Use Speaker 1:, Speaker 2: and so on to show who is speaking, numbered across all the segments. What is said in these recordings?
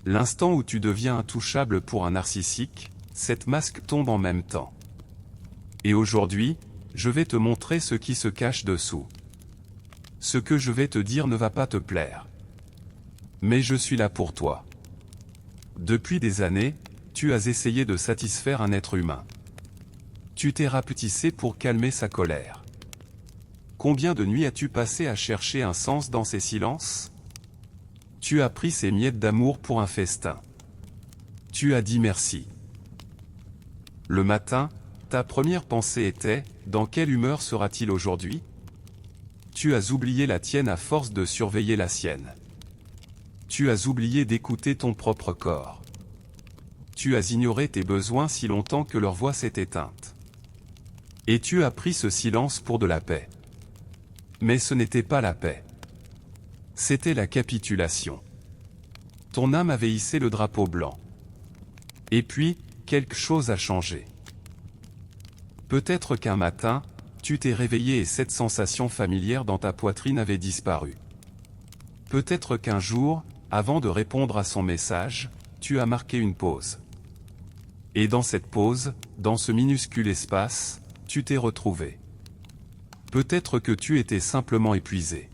Speaker 1: L'instant où tu deviens intouchable pour un narcissique, cette masque tombe en même temps. Et aujourd'hui, je vais te montrer ce qui se cache dessous. Ce que je vais te dire ne va pas te plaire. Mais je suis là pour toi. Depuis des années, tu as essayé de satisfaire un être humain. Tu t'es rapetissé pour calmer sa colère. Combien de nuits as-tu passé à chercher un sens dans ces silences? Tu as pris ces miettes d'amour pour un festin. Tu as dit merci. Le matin, ta première pensée était, dans quelle humeur sera-t-il aujourd'hui? Tu as oublié la tienne à force de surveiller la sienne. Tu as oublié d'écouter ton propre corps. Tu as ignoré tes besoins si longtemps que leur voix s'est éteinte. Et tu as pris ce silence pour de la paix. Mais ce n'était pas la paix. C'était la capitulation. Ton âme avait hissé le drapeau blanc. Et puis, quelque chose a changé. Peut-être qu'un matin, tu t'es réveillé et cette sensation familière dans ta poitrine avait disparu. Peut-être qu'un jour, avant de répondre à son message, tu as marqué une pause. Et dans cette pause, dans ce minuscule espace, tu t'es retrouvé. Peut-être que tu étais simplement épuisé.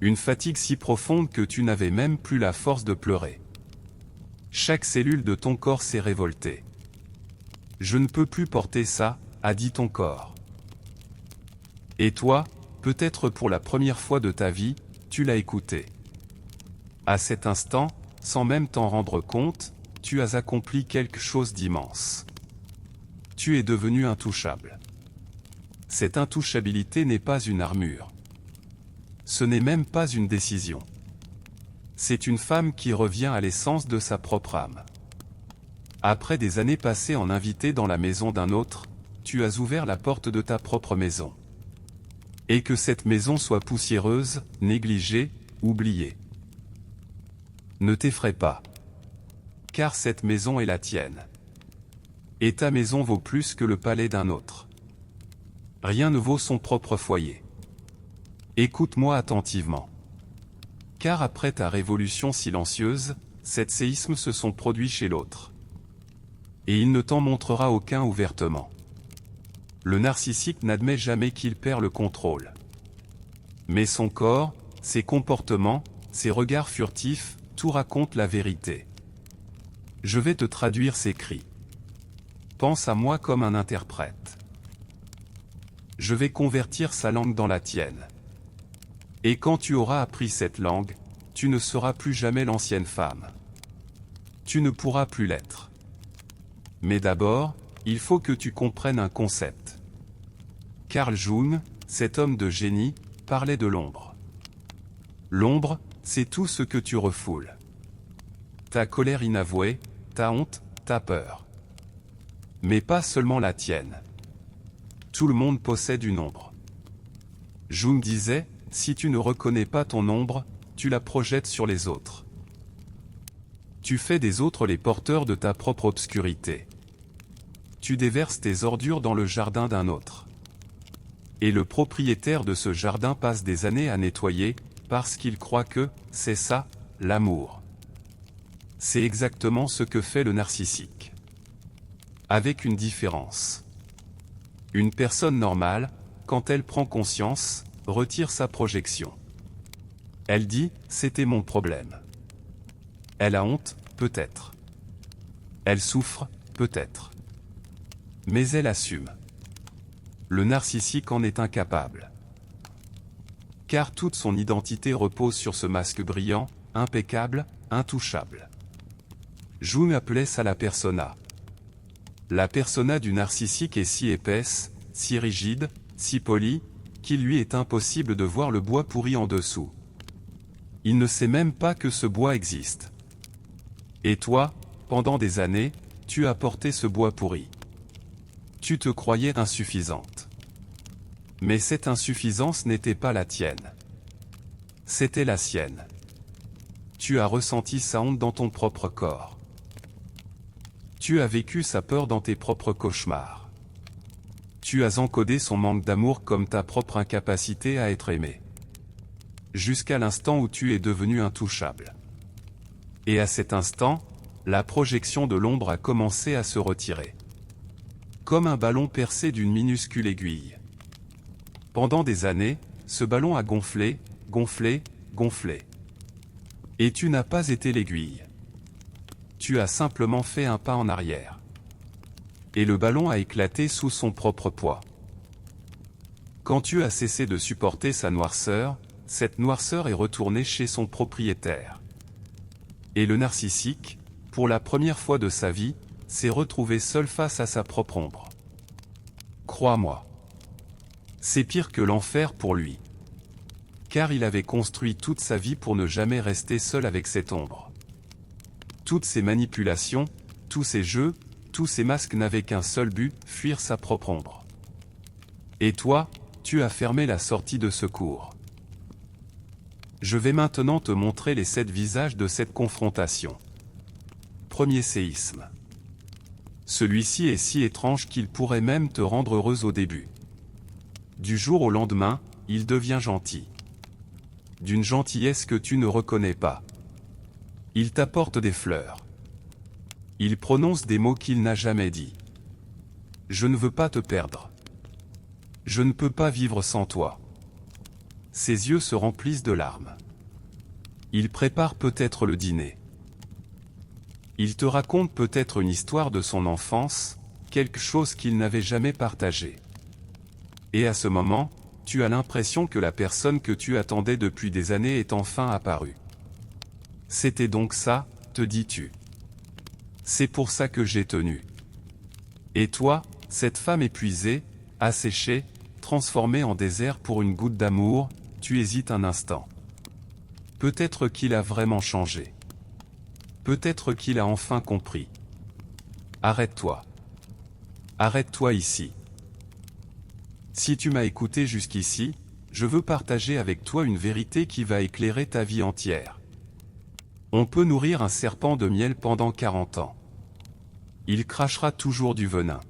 Speaker 1: Une fatigue si profonde que tu n'avais même plus la force de pleurer. Chaque cellule de ton corps s'est révoltée. Je ne peux plus porter ça, a dit ton corps. Et toi, peut-être pour la première fois de ta vie, tu l'as écouté. À cet instant, sans même t'en rendre compte, tu as accompli quelque chose d'immense. Tu es devenu intouchable. Cette intouchabilité n'est pas une armure. Ce n'est même pas une décision. C'est une femme qui revient à l'essence de sa propre âme. Après des années passées en invité dans la maison d'un autre, tu as ouvert la porte de ta propre maison. Et que cette maison soit poussiéreuse, négligée, oubliée. Ne t'effraie pas. Car cette maison est la tienne. Et ta maison vaut plus que le palais d'un autre. Rien ne vaut son propre foyer. Écoute-moi attentivement. Car après ta révolution silencieuse, sept séismes se sont produits chez l'autre. Et il ne t'en montrera aucun ouvertement. Le narcissique n'admet jamais qu'il perd le contrôle. Mais son corps, ses comportements, ses regards furtifs, tout raconte la vérité. Je vais te traduire ces cris. Pense à moi comme un interprète. Je vais convertir sa langue dans la tienne. Et quand tu auras appris cette langue, tu ne seras plus jamais l'ancienne femme. Tu ne pourras plus l'être. Mais d'abord, il faut que tu comprennes un concept. Carl Jung, cet homme de génie, parlait de l'ombre. L'ombre, c'est tout ce que tu refoules. Ta colère inavouée, ta honte, ta peur. Mais pas seulement la tienne. Tout le monde possède une ombre. Jung disait, si tu ne reconnais pas ton ombre, tu la projettes sur les autres. Tu fais des autres les porteurs de ta propre obscurité. Tu déverses tes ordures dans le jardin d'un autre. Et le propriétaire de ce jardin passe des années à nettoyer, parce qu'il croit que, c'est ça, l'amour. C'est exactement ce que fait le narcissique. Avec une différence. Une personne normale, quand elle prend conscience, retire sa projection. Elle dit, c'était mon problème. Elle a honte, peut-être. Elle souffre, peut-être. Mais elle assume. Le narcissique en est incapable. Car toute son identité repose sur ce masque brillant, impeccable, intouchable. Jung appelait ça la persona. La persona du narcissique est si épaisse, si rigide, si polie, qu'il lui est impossible de voir le bois pourri en dessous. Il ne sait même pas que ce bois existe. Et toi, pendant des années, tu as porté ce bois pourri. Tu te croyais insuffisante. Mais cette insuffisance n'était pas la tienne. C'était la sienne. Tu as ressenti sa honte dans ton propre corps. Tu as vécu sa peur dans tes propres cauchemars. Tu as encodé son manque d'amour comme ta propre incapacité à être aimé. Jusqu'à l'instant où tu es devenu intouchable. Et à cet instant, la projection de l'ombre a commencé à se retirer. Comme un ballon percé d'une minuscule aiguille. Pendant des années, ce ballon a gonflé, gonflé, gonflé. Et tu n'as pas été l'aiguille. Tu as simplement fait un pas en arrière. Et le ballon a éclaté sous son propre poids. Quand tu as cessé de supporter sa noirceur, cette noirceur est retournée chez son propriétaire. Et le narcissique, pour la première fois de sa vie, s'est retrouvé seul face à sa propre ombre. Crois-moi. C'est pire que l'enfer pour lui. Car il avait construit toute sa vie pour ne jamais rester seul avec cette ombre. Toutes ces manipulations, tous ces jeux, tous ces masques n'avaient qu'un seul but, fuir sa propre ombre. Et toi, tu as fermé la sortie de secours. Je vais maintenant te montrer les 7 visages de cette confrontation. Premier séisme. Celui-ci est si étrange qu'il pourrait même te rendre heureuse au début. Du jour au lendemain, il devient gentil. D'une gentillesse que tu ne reconnais pas. Il t'apporte des fleurs. Il prononce des mots qu'il n'a jamais dit. Je ne veux pas te perdre. Je ne peux pas vivre sans toi. Ses yeux se remplissent de larmes. Il prépare peut-être le dîner. Il te raconte peut-être une histoire de son enfance, quelque chose qu'il n'avait jamais partagé. Et à ce moment, tu as l'impression que la personne que tu attendais depuis des années est enfin apparue. C'était donc ça, te dis-tu. C'est pour ça que j'ai tenu. Et toi, cette femme épuisée, asséchée, transformée en désert pour une goutte d'amour, tu hésites un instant. Peut-être qu'il a vraiment changé. Peut-être qu'il a enfin compris. Arrête-toi. Arrête-toi ici. Si tu m'as écouté jusqu'ici, je veux partager avec toi une vérité qui va éclairer ta vie entière. On peut nourrir un serpent de miel pendant 40 ans. Il crachera toujours du venin.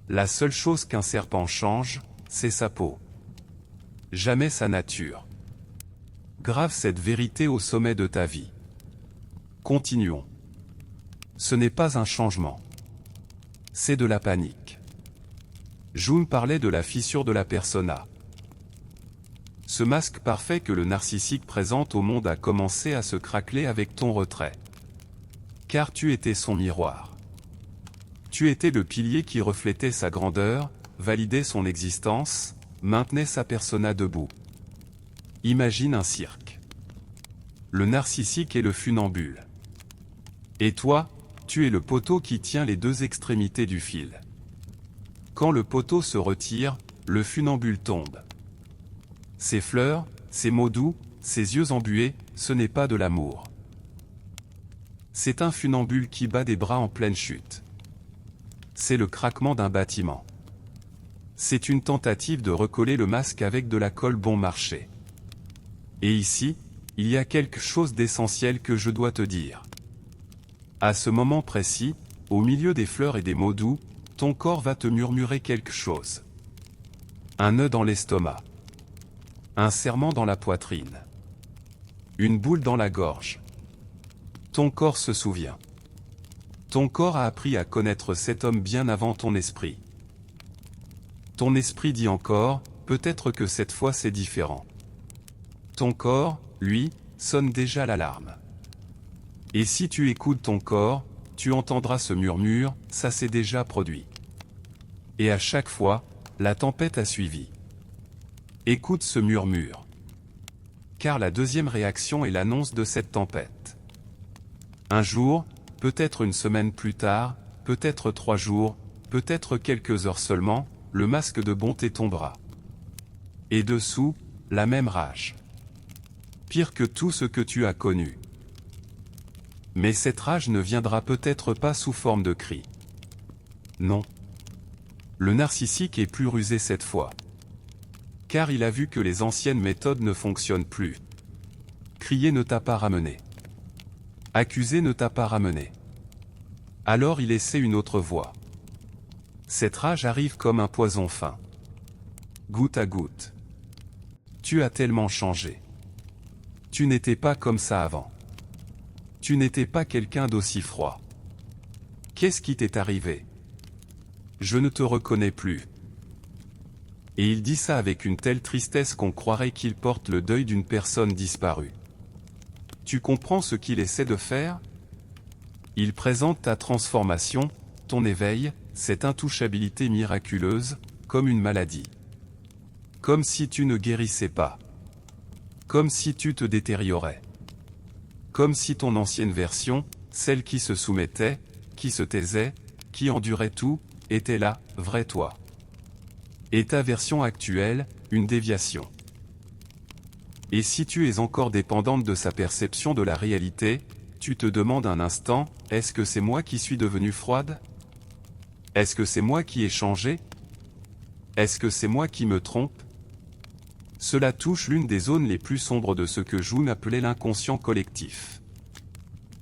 Speaker 1: La seule chose qu'un serpent change, c'est sa peau. Jamais sa nature. Grave cette vérité au sommet de ta vie. Continuons. Ce n'est pas un changement. C'est de la panique. Jung parlait de la fissure de la persona. Ce masque parfait que le narcissique présente au monde a commencé à se craqueler avec ton retrait. Car tu étais son miroir. Tu étais le pilier qui reflétait sa grandeur, validait son existence, maintenait sa persona debout. Imagine un cirque. Le narcissique est le funambule. Et toi, tu es le poteau qui tient les 2 extrémités du fil. Quand le poteau se retire, le funambule tombe. Ses fleurs, ses mots doux, ses yeux embués, ce n'est pas de l'amour. C'est un funambule qui bat des bras en pleine chute. C'est le craquement d'un bâtiment. C'est une tentative de recoller le masque avec de la colle bon marché. Et ici, il y a quelque chose d'essentiel que je dois te dire. À ce moment précis, au milieu des fleurs et des mots doux, ton corps va te murmurer quelque chose. Un nœud dans l'estomac. Un serrement dans la poitrine. Une boule dans la gorge. Ton corps se souvient. Ton corps a appris à connaître cet homme bien avant ton esprit. Ton esprit dit encore, peut-être que cette fois c'est différent. Ton corps, lui, sonne déjà l'alarme. Et si tu écoutes ton corps, tu entendras ce murmure, ça s'est déjà produit. Et à chaque fois, la tempête a suivi. Écoute ce murmure. Car la deuxième réaction est l'annonce de cette tempête. Un jour, peut-être une semaine plus tard, peut-être 3 jours, peut-être quelques heures seulement, le masque de bonté tombera. Et dessous, la même rage. Pire que tout ce que tu as connu. Mais cette rage ne viendra peut-être pas sous forme de cri. Non. Le narcissique est plus rusé cette fois. Car il a vu que les anciennes méthodes ne fonctionnent plus. Crier ne t'a pas ramené. Accuser ne t'a pas ramené. Alors il essaie une autre voie. Cette rage arrive comme un poison fin. Goutte à goutte. Tu as tellement changé. Tu n'étais pas comme ça avant. Tu n'étais pas quelqu'un d'aussi froid. Qu'est-ce qui t'est arrivé? Je ne te reconnais plus. Et il dit ça avec une telle tristesse qu'on croirait qu'il porte le deuil d'une personne disparue. Tu comprends ce qu'il essaie de faire? Il présente ta transformation, ton éveil, cette intouchabilité miraculeuse, comme une maladie. Comme si tu ne guérissais pas. Comme si tu te détériorais. Comme si ton ancienne version, celle qui se soumettait, qui se taisait, qui endurait tout, était là, vrai toi. Et ta version actuelle, une déviation. Et si tu es encore dépendante de sa perception de la réalité, tu te demandes un instant, est-ce que c'est moi qui suis devenue froide? Est-ce que c'est moi qui ai changé? Est-ce que c'est moi qui me trompe? Cela touche l'une des zones les plus sombres de ce que Jung appelait l'inconscient collectif.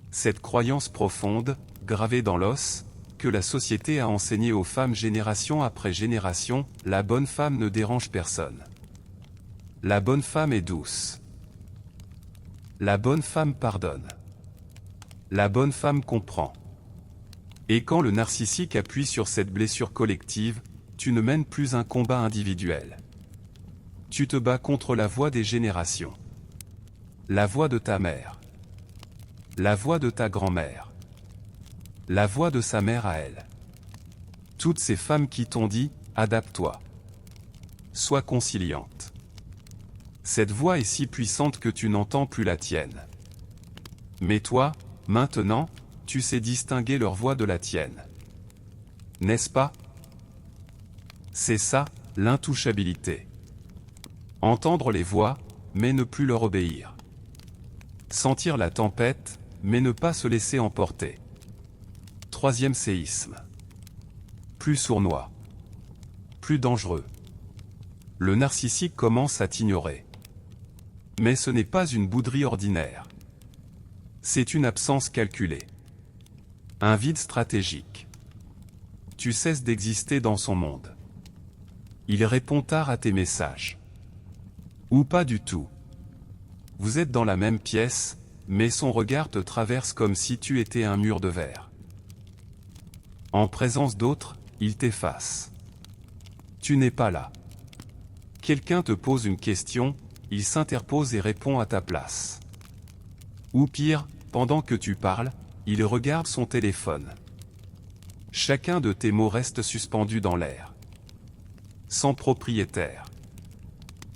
Speaker 1: Cette croyance profonde, gravée dans l'os, que la société a enseigné aux femmes génération après génération, la bonne femme ne dérange personne. La bonne femme est douce. La bonne femme pardonne. La bonne femme comprend. Et quand le narcissique appuie sur cette blessure collective, tu ne mènes plus un combat individuel. Tu te bats contre la voix des générations. La voix de ta mère. La voix de ta grand-mère. La voix de sa mère à elle. Toutes ces femmes qui t'ont dit, adapte-toi. Sois conciliante. Cette voix est si puissante que tu n'entends plus la tienne. Mais toi, maintenant, tu sais distinguer leur voix de la tienne. N'est-ce pas? C'est ça, l'intouchabilité. Entendre les voix, mais ne plus leur obéir. Sentir la tempête, mais ne pas se laisser emporter. Troisième séisme. Plus sournois. Plus dangereux. Le narcissique commence à t'ignorer. Mais ce n'est pas une bouderie ordinaire. C'est une absence calculée. Un vide stratégique. Tu cesses d'exister dans son monde. Il répond tard à tes messages. Ou pas du tout. Vous êtes dans la même pièce, mais son regard te traverse comme si tu étais un mur de verre. En présence d'autres, il t'efface. Tu n'es pas là. Quelqu'un te pose une question, il s'interpose et répond à ta place. Ou pire, pendant que tu parles, il regarde son téléphone. Chacun de tes mots reste suspendu dans l'air. Sans propriétaire.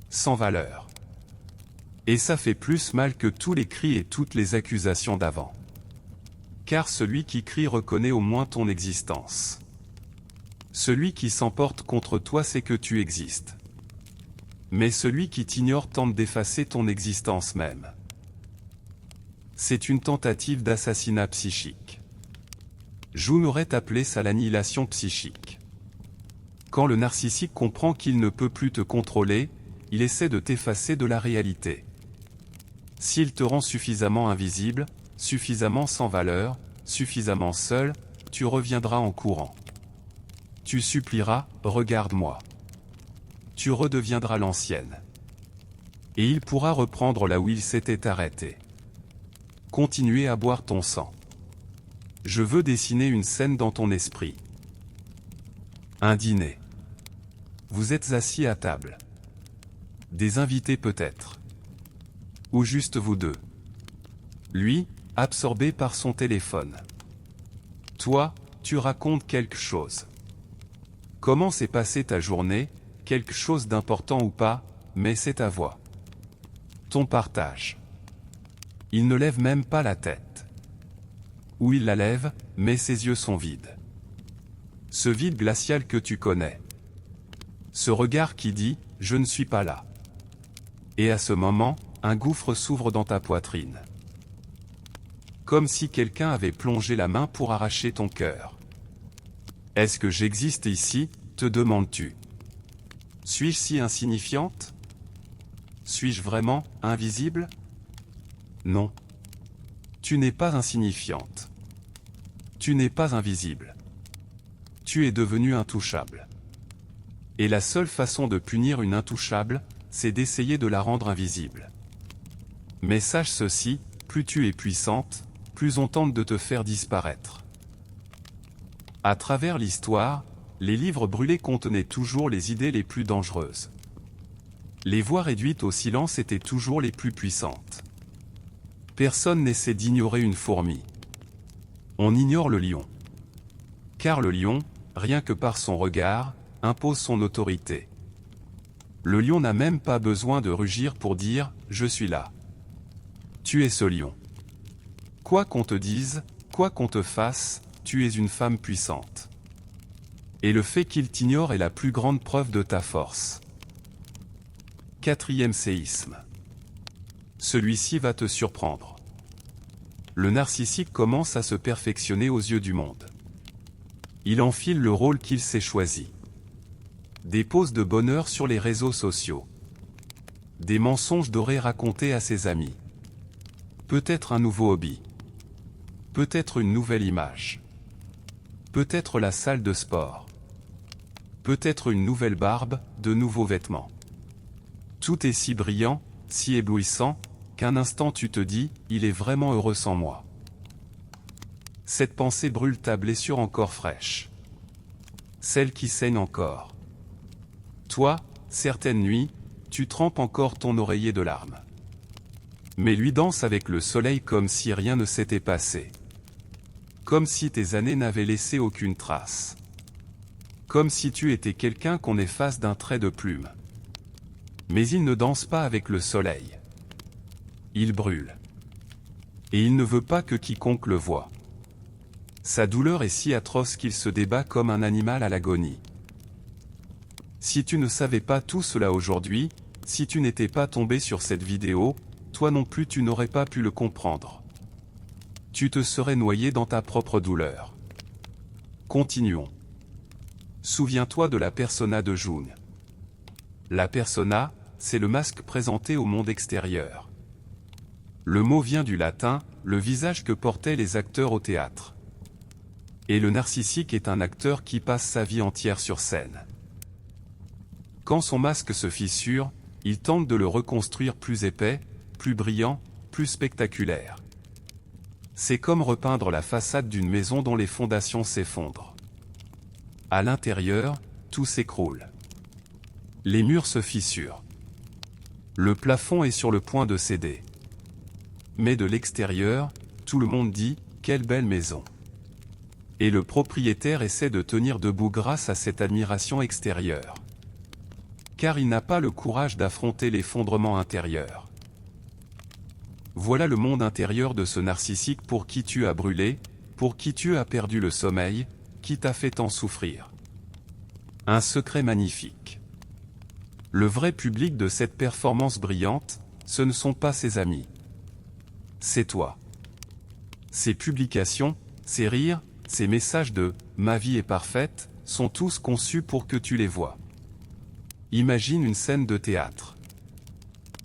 Speaker 1: Sans valeur. Et ça fait plus mal que tous les cris et toutes les accusations d'avant. Car celui qui crie reconnaît au moins ton existence. Celui qui s'emporte contre toi sait que tu existes. Mais celui qui t'ignore tente d'effacer ton existence même. C'est une tentative d'assassinat psychique. Jung aurait appelé ça l'annihilation psychique. Quand le narcissique comprend qu'il ne peut plus te contrôler, il essaie de t'effacer de la réalité. S'il te rend suffisamment invisible, suffisamment sans valeur, suffisamment seul, tu reviendras en courant. Tu supplieras, regarde-moi. Tu redeviendras l'ancienne. Et il pourra reprendre là où il s'était arrêté. Continuer à boire ton sang. Je veux dessiner une scène dans ton esprit. Un dîner. Vous êtes assis à table. Des invités peut-être. Ou juste vous deux. Lui, absorbé par son téléphone. Toi, tu racontes quelque chose. Comment s'est passée ta journée, quelque chose d'important ou pas, mais c'est ta voix. Ton partage. Il ne lève même pas la tête. Ou il la lève, mais ses yeux sont vides. Ce vide glacial que tu connais. Ce regard qui dit « Je ne suis pas là ». Et à ce moment, un gouffre s'ouvre dans ta poitrine. Comme si quelqu'un avait plongé la main pour arracher ton cœur. Est-ce que j'existe ici, te demandes-tu? Suis-je si insignifiante? Suis-je vraiment invisible? Non. Tu n'es pas insignifiante. Tu n'es pas invisible. Tu es devenue intouchable. Et la seule façon de punir une intouchable, c'est d'essayer de la rendre invisible. Mais sache ceci, plus tu es puissante, plus on tente de te faire disparaître. À travers l'histoire, les livres brûlés contenaient toujours les idées les plus dangereuses. Les voix réduites au silence étaient toujours les plus puissantes. Personne n'essaie d'ignorer une fourmi. On ignore le lion. Car le lion, rien que par son regard, impose son autorité. Le lion n'a même pas besoin de rugir pour dire « Je suis là ». Tu es ce lion. Quoi qu'on te dise, quoi qu'on te fasse, tu es une femme puissante. Et le fait qu'il t'ignore est la plus grande preuve de ta force. Quatrième séisme. Celui-ci va te surprendre. Le narcissique commence à se perfectionner aux yeux du monde. Il enfile le rôle qu'il s'est choisi. Des poses de bonheur sur les réseaux sociaux. Des mensonges dorés racontés à ses amis. Peut-être un nouveau hobby. Peut-être une nouvelle image. Peut-être la salle de sport. Peut-être une nouvelle barbe, de nouveaux vêtements. Tout est si brillant, si éblouissant, qu'un instant tu te dis, il est vraiment heureux sans moi. Cette pensée brûle ta blessure encore fraîche. Celle qui saigne encore. Toi, certaines nuits, tu trempes encore ton oreiller de larmes. Mais lui danse avec le soleil comme si rien ne s'était passé. Comme si tes années n'avaient laissé aucune trace. Comme si tu étais quelqu'un qu'on efface d'un trait de plume. Mais il ne danse pas avec le soleil. Il brûle. Et il ne veut pas que quiconque le voie. Sa douleur est si atroce qu'il se débat comme un animal à l'agonie. Si tu ne savais pas tout cela aujourd'hui, si tu n'étais pas tombé sur cette vidéo, toi non plus tu n'aurais pas pu le comprendre. Tu te serais noyé dans ta propre douleur. Continuons. Souviens-toi de la persona de Jung. La persona, c'est le masque présenté au monde extérieur. Le mot vient du latin, le visage que portaient les acteurs au théâtre. Et le narcissique est un acteur qui passe sa vie entière sur scène. Quand son masque se fissure, il tente de le reconstruire plus épais, plus brillant, plus spectaculaire. C'est comme repeindre la façade d'une maison dont les fondations s'effondrent. À l'intérieur, tout s'écroule. Les murs se fissurent. Le plafond est sur le point de céder. Mais de l'extérieur, tout le monde dit « Quelle belle maison !» Et le propriétaire essaie de tenir debout grâce à cette admiration extérieure. Car il n'a pas le courage d'affronter l'effondrement intérieur. Voilà le monde intérieur de ce narcissique pour qui tu as brûlé, pour qui tu as perdu le sommeil, qui t'a fait tant souffrir. Un secret magnifique. Le vrai public de cette performance brillante, ce ne sont pas ses amis. C'est toi. Ces publications, ces rires, ces messages de « ma vie est parfaite » sont tous conçus pour que tu les vois. Imagine une scène de théâtre.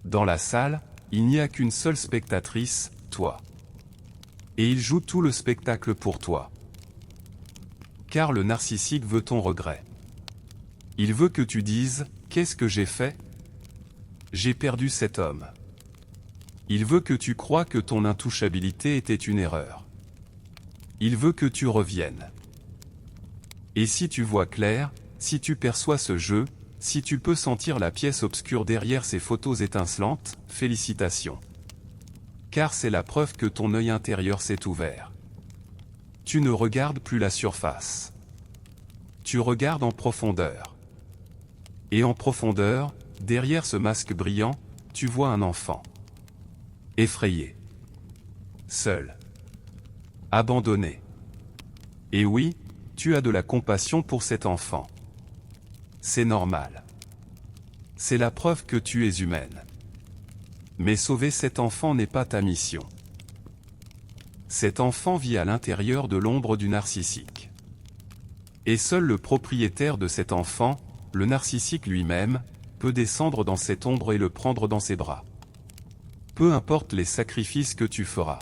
Speaker 1: Dans la salle, il n'y a qu'une seule spectatrice, toi. Et il joue tout le spectacle pour toi. Car le narcissique veut ton regret. Il veut que tu dises « Qu'est-ce que j'ai fait ? J'ai perdu cet homme. » Il veut que tu crois que ton intouchabilité était une erreur. Il veut que tu reviennes. Et si tu vois clair, si tu perçois ce jeu, si tu peux sentir la pièce obscure derrière ces photos étincelantes, félicitations. Car c'est la preuve que ton œil intérieur s'est ouvert. Tu ne regardes plus la surface. Tu regardes en profondeur. Et en profondeur, derrière ce masque brillant, tu vois un enfant. Effrayé. Seul. Abandonné. Et oui, tu as de la compassion pour cet enfant. C'est normal. C'est la preuve que tu es humaine. Mais sauver cet enfant n'est pas ta mission. Cet enfant vit à l'intérieur de l'ombre du narcissique. Et seul le propriétaire de cet enfant, le narcissique lui-même, peut descendre dans cette ombre et le prendre dans ses bras. Peu importe les sacrifices que tu feras.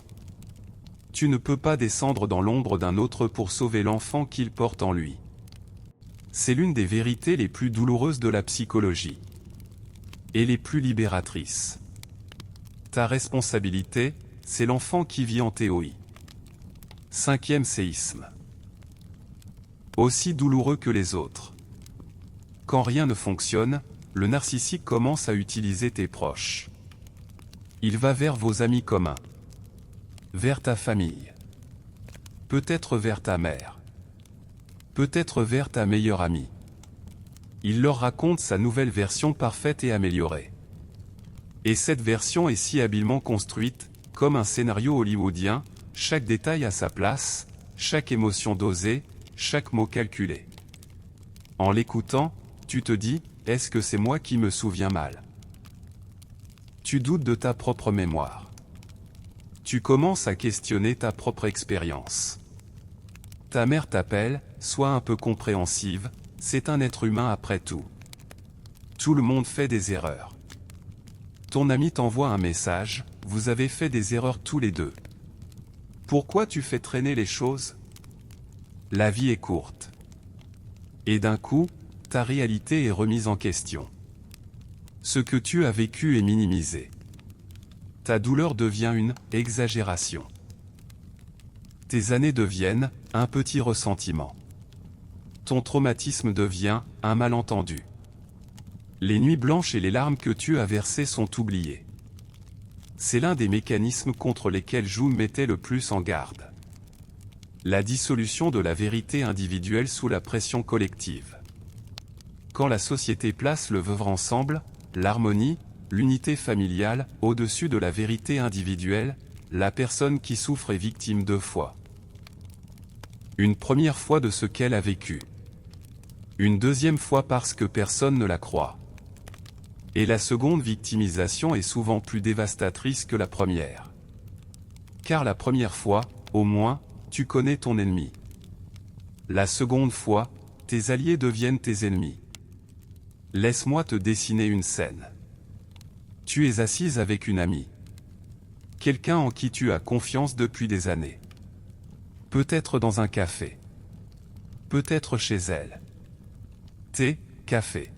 Speaker 1: Tu ne peux pas descendre dans l'ombre d'un autre pour sauver l'enfant qu'il porte en lui. C'est l'une des vérités les plus douloureuses de la psychologie. Et les plus libératrices. Ta responsabilité, c'est l'enfant qui vit en théorie. 5e séisme. Aussi douloureux que les autres. Quand rien ne fonctionne, le narcissique commence à utiliser tes proches. Il va vers vos amis communs. Vers ta famille. Peut-être vers ta mère. Peut-être vers ta meilleure amie. Il leur raconte sa nouvelle version parfaite et améliorée. Et cette version est si habilement construite, comme un scénario hollywoodien, chaque détail à sa place, chaque émotion dosée, chaque mot calculé. En l'écoutant, tu te dis, est-ce que c'est moi qui me souviens mal? Tu doutes de ta propre mémoire. Tu commences à questionner ta propre expérience. Ta mère t'appelle, sois un peu compréhensive, c'est un être humain après tout. Tout le monde fait des erreurs. Ton ami t'envoie un message, vous avez fait des erreurs tous les deux. Pourquoi tu fais traîner les choses? La vie est courte. Et d'un coup, ta réalité est remise en question. Ce que tu as vécu est minimisé. Ta douleur devient une exagération. Tes années deviennent un petit ressentiment. Ton traumatisme devient un malentendu. Les nuits blanches et les larmes que tu as versées sont oubliées. C'est l'un des mécanismes contre lesquels Jung mettait le plus en garde. La dissolution de la vérité individuelle sous la pression collective. Quand la société place le vivre ensemble, l'harmonie, l'unité familiale, au-dessus de la vérité individuelle, la personne qui souffre est victime deux fois. Une première fois de ce qu'elle a vécu. Une deuxième fois parce que personne ne la croit. Et la seconde victimisation est souvent plus dévastatrice que la première. Car la première fois, au moins, tu connais ton ennemi. La seconde fois, tes alliés deviennent tes ennemis. Laisse-moi te dessiner une scène. Tu es assise avec une amie. Quelqu'un en qui tu as confiance depuis des années. Peut-être dans un café. Peut-être chez elle. Thé, café.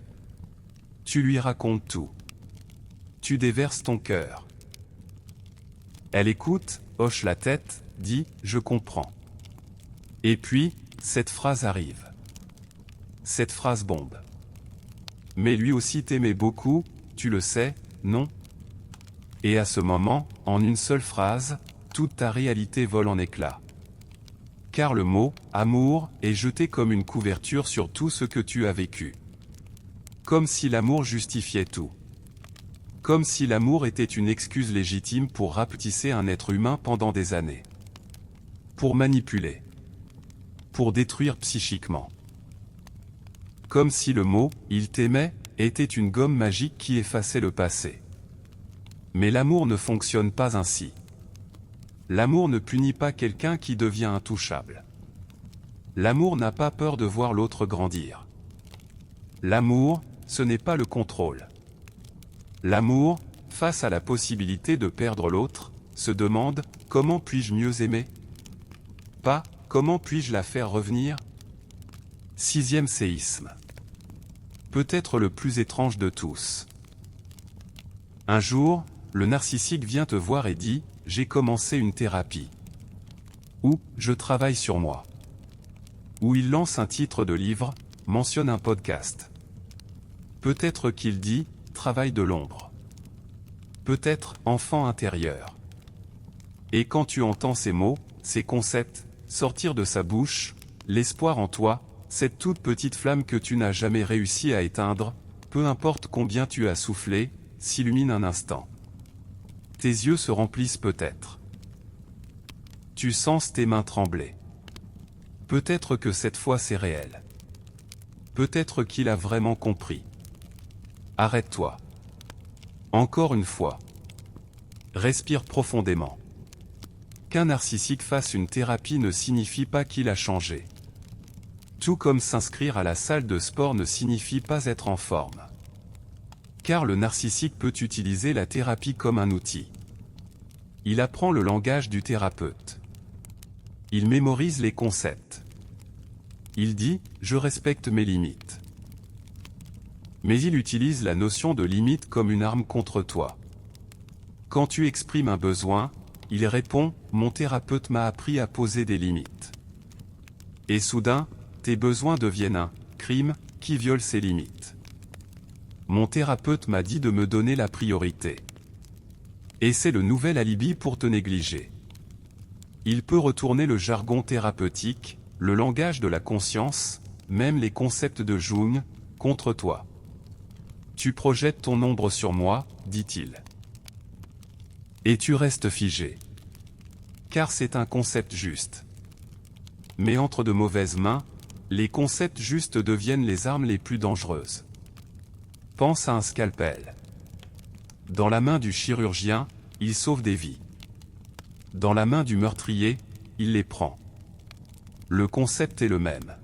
Speaker 1: Tu lui racontes tout. Tu déverses ton cœur. Elle écoute, hoche la tête, dit « Je comprends ». Et puis, cette phrase arrive. Cette phrase bombe. Mais lui aussi t'aimait beaucoup, tu le sais, non? Et à ce moment, en une seule phrase, toute ta réalité vole en éclats. Car le mot « amour » est jeté comme une couverture sur tout ce que tu as vécu. Comme si l'amour justifiait tout. Comme si l'amour était une excuse légitime pour rapetisser un être humain pendant des années. Pour manipuler. Pour détruire psychiquement. Comme si le mot « il t'aimait » était une gomme magique qui effaçait le passé. Mais l'amour ne fonctionne pas ainsi. L'amour ne punit pas quelqu'un qui devient intouchable. L'amour n'a pas peur de voir l'autre grandir. L'amour, ce n'est pas le contrôle. L'amour, face à la possibilité de perdre l'autre, se demande « Comment puis-je mieux aimer ?» Pas « Comment puis-je la faire revenir ?» 6e séisme. Peut-être le plus étrange de tous. Un jour, le narcissique vient te voir et dit « J'ai commencé une thérapie » ou « Je travaille sur moi » ou il lance un titre de livre, mentionne un podcast. Peut-être qu'il dit « Travail de l'ombre ». Peut-être « Enfant intérieur ». Et quand tu entends ces mots, ces concepts, sortir de sa bouche, l'espoir en toi, cette toute petite flamme que tu n'as jamais réussi à éteindre, peu importe combien tu as soufflé, s'illumine un instant. Tes yeux se remplissent peut-être. Tu sens tes mains trembler. Peut-être que cette fois c'est réel. Peut-être qu'il a vraiment compris. Arrête-toi. Encore une fois. Respire profondément. Qu'un narcissique fasse une thérapie ne signifie pas qu'il a changé. Tout comme s'inscrire à la salle de sport ne signifie pas être en forme. Car le narcissique peut utiliser la thérapie comme un outil. Il apprend le langage du thérapeute. Il mémorise les concepts. Il dit « Je respecte mes limites ». Mais il utilise la notion de limite comme une arme contre toi. Quand tu exprimes un besoin, il répond, mon thérapeute m'a appris à poser des limites. Et soudain, tes besoins deviennent un crime qui viole ses limites. Mon thérapeute m'a dit de me donner la priorité. Et c'est le nouvel alibi pour te négliger. Il peut retourner le jargon thérapeutique, le langage de la conscience, même les concepts de Jung, contre toi. Tu projettes ton ombre sur moi, dit-il. Et tu restes figé. Car c'est un concept juste. Mais entre de mauvaises mains, les concepts justes deviennent les armes les plus dangereuses. Pense à un scalpel. Dans la main du chirurgien, il sauve des vies. Dans la main du meurtrier, il les prend. Le concept est le même.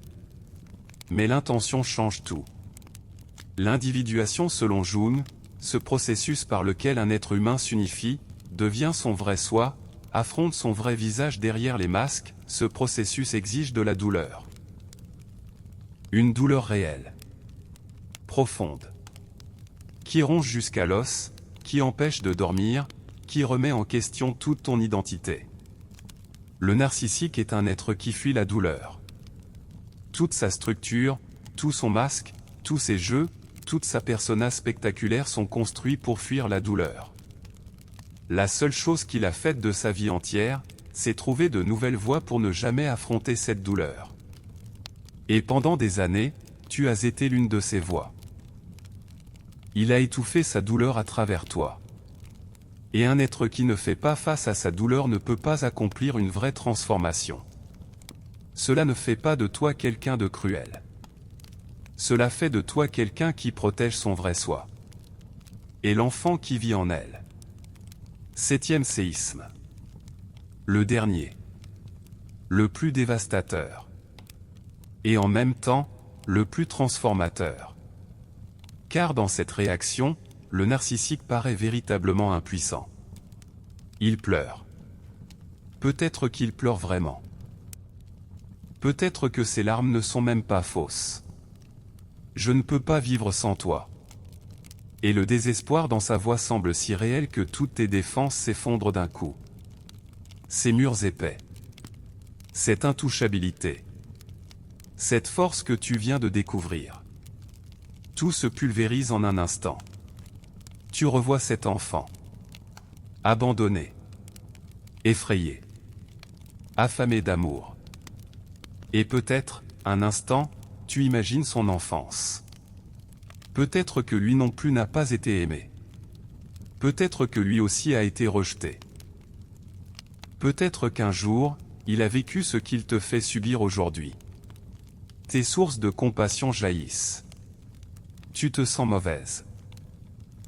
Speaker 1: Mais l'intention change tout. L'individuation selon Jung, ce processus par lequel un être humain s'unifie, devient son vrai soi, affronte son vrai visage derrière les masques, ce processus exige de la douleur. Une douleur réelle. Profonde. Qui ronge jusqu'à l'os, qui empêche de dormir, qui remet en question toute ton identité. Le narcissique est un être qui fuit la douleur. Toute sa structure, tout son masque, tous ses jeux, toute sa persona spectaculaire sont construits pour fuir la douleur. La seule chose qu'il a faite de sa vie entière, c'est trouver de nouvelles voies pour ne jamais affronter cette douleur. Et pendant des années, tu as été l'une de ces voies. Il a étouffé sa douleur à travers toi. Et un être qui ne fait pas face à sa douleur ne peut pas accomplir une vraie transformation. Cela ne fait pas de toi quelqu'un de cruel. Cela fait de toi quelqu'un qui protège son vrai soi. Et l'enfant qui vit en elle. 7e séisme. Le dernier. Le plus dévastateur. Et en même temps, le plus transformateur. Car dans cette réaction, le narcissique paraît véritablement impuissant. Il pleure. Peut-être qu'il pleure vraiment. Peut-être que ses larmes ne sont même pas fausses. Je ne peux pas vivre sans toi. Et le désespoir dans sa voix semble si réel que toutes tes défenses s'effondrent d'un coup. Ces murs épais. Cette intouchabilité. Cette force que tu viens de découvrir. Tout se pulvérise en un instant. Tu revois cet enfant. Abandonné. Effrayé. Affamé d'amour. Et peut-être, un instant, tu imagines son enfance. Peut-être que lui non plus n'a pas été aimé. Peut-être que lui aussi a été rejeté. Peut-être qu'un jour, il a vécu ce qu'il te fait subir aujourd'hui. Tes sources de compassion jaillissent. Tu te sens mauvaise.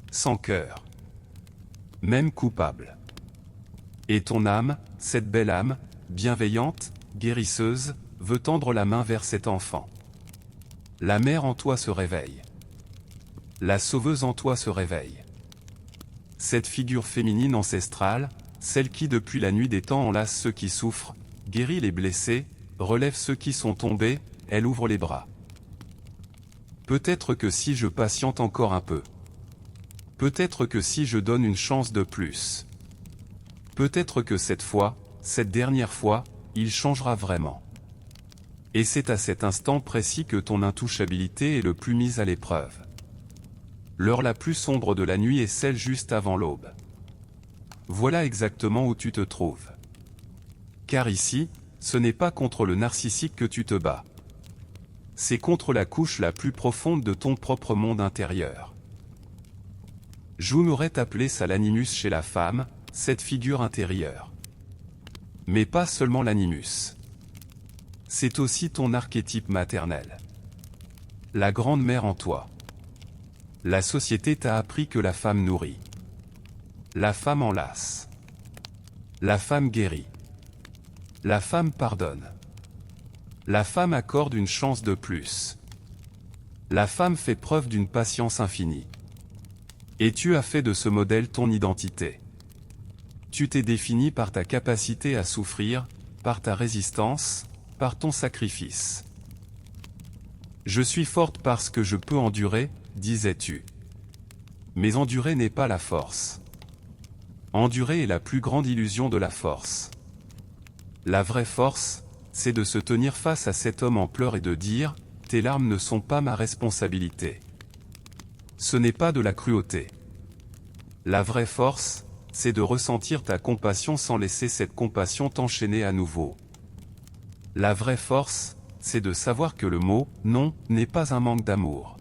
Speaker 1: Sans cœur. Même coupable. Et ton âme, cette belle âme, bienveillante, guérisseuse, veut tendre la main vers cet enfant. La mère en toi se réveille. La sauveuse en toi se réveille. Cette figure féminine ancestrale, celle qui depuis la nuit des temps enlace ceux qui souffrent, guérit les blessés, relève ceux qui sont tombés, elle ouvre les bras. Peut-être que si je patiente encore un peu. Peut-être que si je donne une chance de plus. Peut-être que cette fois, cette dernière fois, il changera vraiment. Et c'est à cet instant précis que ton intouchabilité est le plus mise à l'épreuve. L'heure la plus sombre de la nuit est celle juste avant l'aube. Voilà exactement où tu te trouves. Car ici, ce n'est pas contre le narcissique que tu te bats. C'est contre la couche la plus profonde de ton propre monde intérieur. Jung aurait appelé ça l'animus chez la femme, cette figure intérieure. Mais pas seulement l'animus. C'est aussi ton archétype maternel. La grande mère en toi. La société t'a appris que la femme nourrit. La femme enlace. La femme guérit. La femme pardonne. La femme accorde une chance de plus. La femme fait preuve d'une patience infinie. Et tu as fait de ce modèle ton identité. Tu t'es défini par ta capacité à souffrir, par ta résistance, par ton sacrifice. Je suis forte parce que je peux endurer, disais-tu. Mais endurer n'est pas la force. Endurer est la plus grande illusion de la force. La vraie force, c'est de se tenir face à cet homme en pleurs et de dire « Tes larmes ne sont pas ma responsabilité ». Ce n'est pas de la cruauté. La vraie force, c'est de ressentir ta compassion sans laisser cette compassion t'enchaîner à nouveau. La vraie force, c'est de savoir que le mot « non » n'est pas un manque d'amour.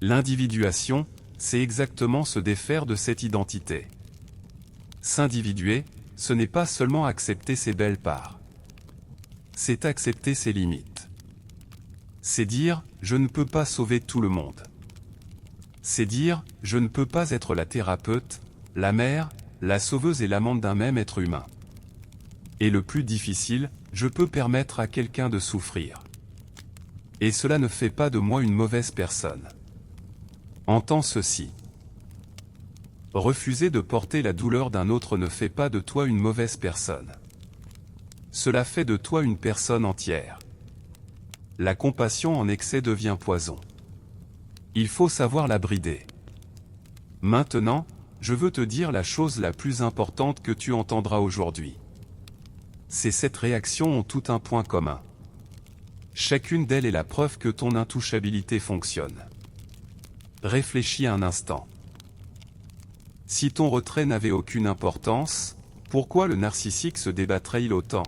Speaker 1: L'individuation, c'est exactement se défaire de cette identité. S'individuer, ce n'est pas seulement accepter ses belles parts. C'est accepter ses limites. C'est dire « je ne peux pas sauver tout le monde ». C'est dire « je ne peux pas être la thérapeute, la mère, la sauveuse et l'amante d'un même être humain ». Et le plus difficile, je peux permettre à quelqu'un de souffrir. Et cela ne fait pas de moi une mauvaise personne. Entends ceci. Refuser de porter la douleur d'un autre ne fait pas de toi une mauvaise personne. Cela fait de toi une personne entière. La compassion en excès devient poison. Il faut savoir la brider. Maintenant, je veux te dire la chose la plus importante que tu entendras aujourd'hui. Ces 7 réactions ont tout un point commun. Chacune d'elles est la preuve que ton intouchabilité fonctionne. Réfléchis un instant. Si ton retrait n'avait aucune importance, pourquoi le narcissique se débattrait-il autant?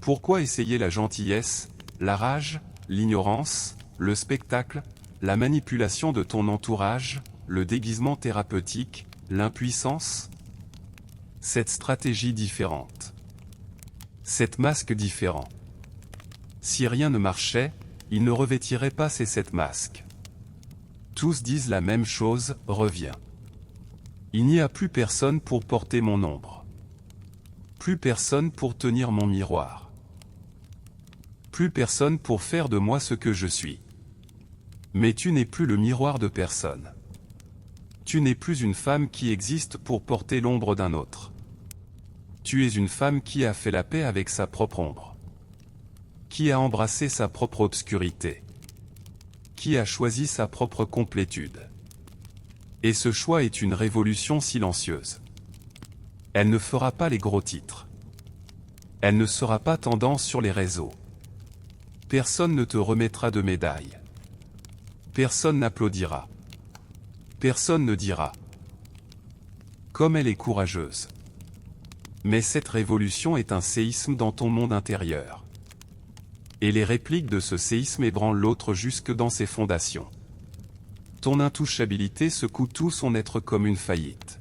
Speaker 1: Pourquoi essayer la gentillesse, la rage, l'ignorance, le spectacle, la manipulation de ton entourage, le déguisement thérapeutique, l'impuissance? Cette stratégie différente. Cette masque différent. Si rien ne marchait, il ne revêtirait pas ces 7 masques. Tous disent la même chose, reviens. Il n'y a plus personne pour porter mon ombre. Plus personne pour tenir mon miroir. Plus personne pour faire de moi ce que je suis. Mais tu n'es plus le miroir de personne. Tu n'es plus une femme qui existe pour porter l'ombre d'un autre. Tu es une femme qui a fait la paix avec sa propre ombre. Qui a embrassé sa propre obscurité. Qui a choisi sa propre complétude. Et ce choix est une révolution silencieuse. Elle ne fera pas les gros titres. Elle ne sera pas tendance sur les réseaux. Personne ne te remettra de médaille. Personne n'applaudira. Personne ne dira « Comme elle est courageuse ». Mais cette révolution est un séisme dans ton monde intérieur. Et les répliques de ce séisme ébranlent l'autre jusque dans ses fondations. Ton intouchabilité secoue tout son être comme une faillite.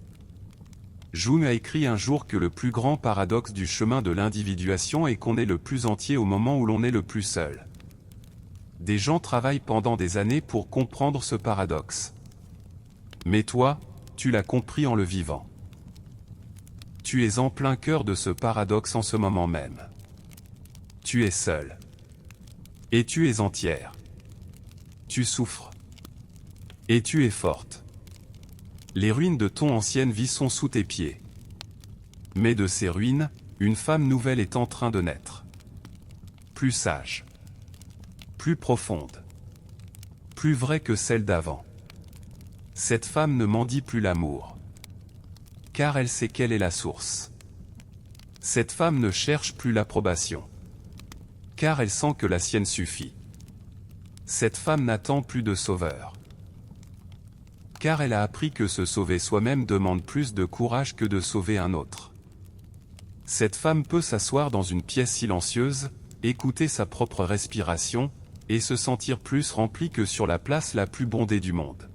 Speaker 1: Jung a écrit un jour que le plus grand paradoxe du chemin de l'individuation est qu'on est le plus entier au moment où l'on est le plus seul. Des gens travaillent pendant des années pour comprendre ce paradoxe. Mais toi, tu l'as compris en le vivant. Tu es en plein cœur de ce paradoxe en ce moment même. Tu es seul. Et tu es entière. Tu souffres. Et tu es forte. Les ruines de ton ancienne vie sont sous tes pieds. Mais de ces ruines, une femme nouvelle est en train de naître. Plus sage. Plus profonde. Plus vraie que celle d'avant. Cette femme ne mendie plus l'amour. Car elle sait quelle est la source. Cette femme ne cherche plus l'approbation. Car elle sent que la sienne suffit. Cette femme n'attend plus de sauveur. Car elle a appris que se sauver soi-même demande plus de courage que de sauver un autre. Cette femme peut s'asseoir dans une pièce silencieuse, écouter sa propre respiration, et se sentir plus remplie que sur la place la plus bondée du monde.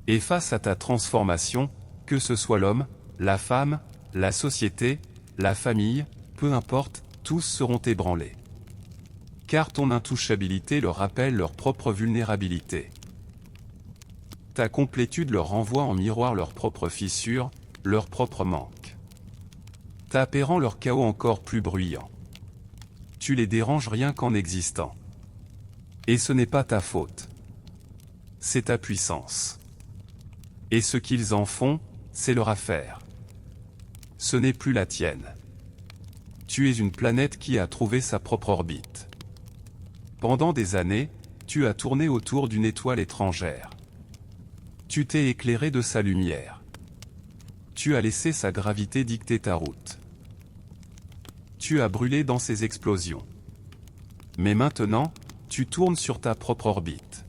Speaker 1: Et face à ta transformation, que ce soit l'homme, la femme, la société, la famille, peu importe, tous seront ébranlés. Car ton intouchabilité leur rappelle leur propre vulnérabilité. Ta complétude leur renvoie en miroir leurs propres fissures, leurs propres manques. T'appairant leur chaos encore plus bruyant. Tu les déranges rien qu'en existant. Et ce n'est pas ta faute. C'est ta puissance. Et ce qu'ils en font, c'est leur affaire. Ce n'est plus la tienne. Tu es une planète qui a trouvé sa propre orbite. Pendant des années, tu as tourné autour d'une étoile étrangère. Tu t'es éclairé de sa lumière. Tu as laissé sa gravité dicter ta route. Tu as brûlé dans ses explosions. Mais maintenant, tu tournes sur ta propre orbite.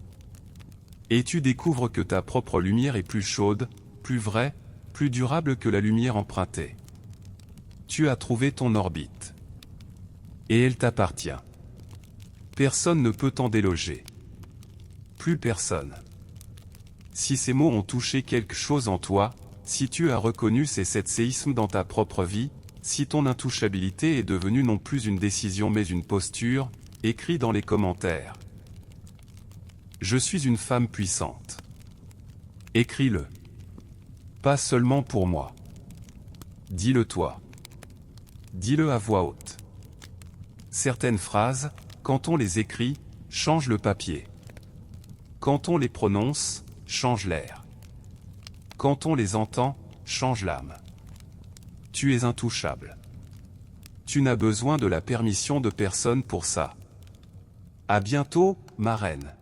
Speaker 1: Et tu découvres que ta propre lumière est plus chaude, plus vraie, plus durable que la lumière empruntée. Tu as trouvé ton orbite. Et elle t'appartient. Personne ne peut t'en déloger. Plus personne. Si ces mots ont touché quelque chose en toi, si tu as reconnu ces 7 séismes dans ta propre vie, si ton intouchabilité est devenue non plus une décision mais une posture, écris dans les commentaires. Je suis une femme puissante. Écris-le. Pas seulement pour moi. Dis-le toi. Dis-le à voix haute. Certaines phrases, quand on les écrit, changent le papier. Quand on les prononce, change l'air. Quand on les entend, change l'âme. Tu es intouchable. Tu n'as besoin de la permission de personne pour ça. À bientôt, ma reine.